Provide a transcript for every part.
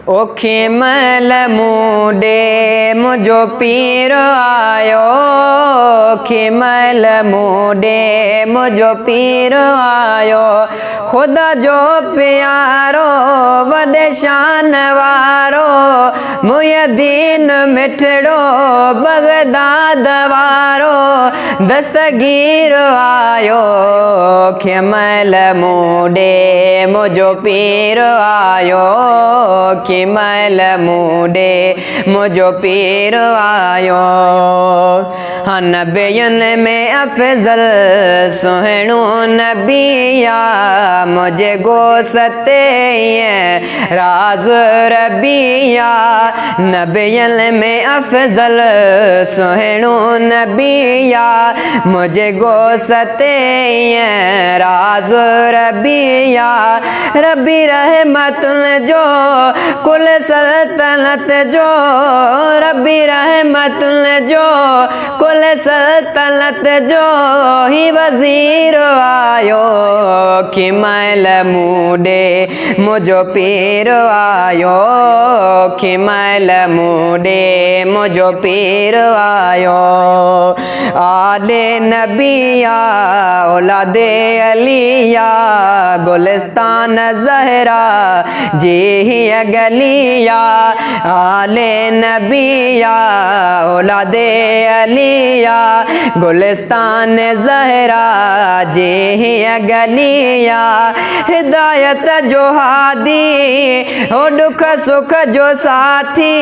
ओखे मल मूडे मुझो पीर आयो, खिमल मूडे मुझो पीर आयो। खुदा जो प्यारो वॾे शान वारो, मुयदीन मिठड़ो बगदाद वारो, दस्तगीर आयो। खिमल मूडे मुझो पीर आयो, खिमल मूडे मुझो पीर आयो। नबियन में अफजल सुहिणो नबिया, मुझे गोसते राज रबिया। नबियन में अफजल सुहिणो नबिया, मुझे गोसते राज रबिया। रबी रहमतुल जो कुल सल्तनत जो, रबी रहमतुल जो कुल सल्तनत जो ही वजीर आयो। खिमल मूडे मुझो पीर आयो, खिमल मूडे मुझो पीर आयो। आले नबिया औलादे अलिया, गुलिस्तान ज़हरा जी ही गलिया। आले नबिया औलादे अलिया, गुलिस्तान ज़हरा जी ही गलिया। हिदायत जो हादी हो दुख सुख जो साथी,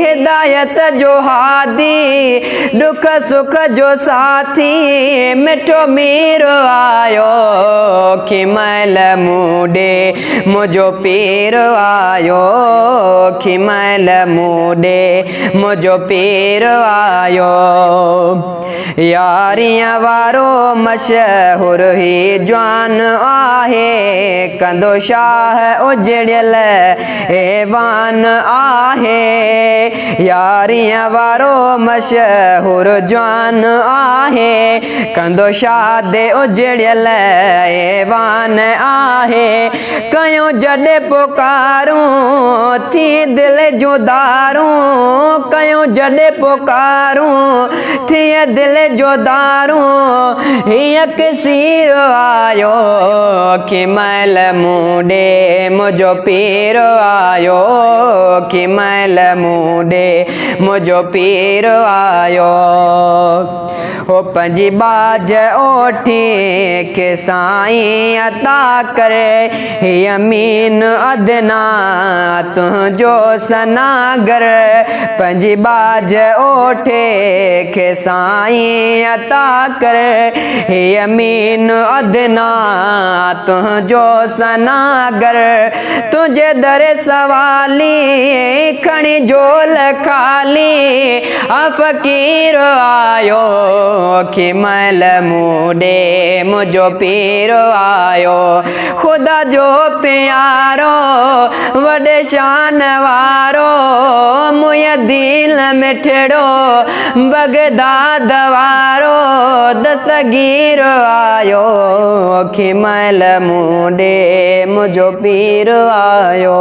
हिदायत जो हादी दुख सुख जो साथी। मिठो मीर आयो, खिमल मूडे मुझो पीर आयो, खिमल मूडे मुझो पीर आयो। यारियां वारो मशहूर ही जवान आहे, कंदो शाह उजड़ियल ऐवान आहे। यारियां वारो मशहूर जवान आहे, कंदो शाह दे उजड़ियल ऐवान आहे। कयो जॾे पुकारूं थी दिल जुदारूं, कयो जॾे पुकारूं थी दिल जुदारूं। हीअ कसीर आयो, खिमल मूडे मुझो पीर आयो, खिमल मूडे मुझो पीर आयो। हो पंजी बाज ओठी के साईं अता करे, ही अमीन अदना तुझो सनागर। पंजी बाज ओठे के साईं अता करे, हे अमीन अदना तुझो सनागर। तुझे दर सवाली खणी झोल खाली, फकीर आयो, खिमल मूडे मुझो पीर आयो। खुदा जो प्यारो वॾे शान वारो, मुयदीन मिठड़ो बगदाद वारो, दस्तगीर आयो। खिमल मूडे मुझो पीर आयो।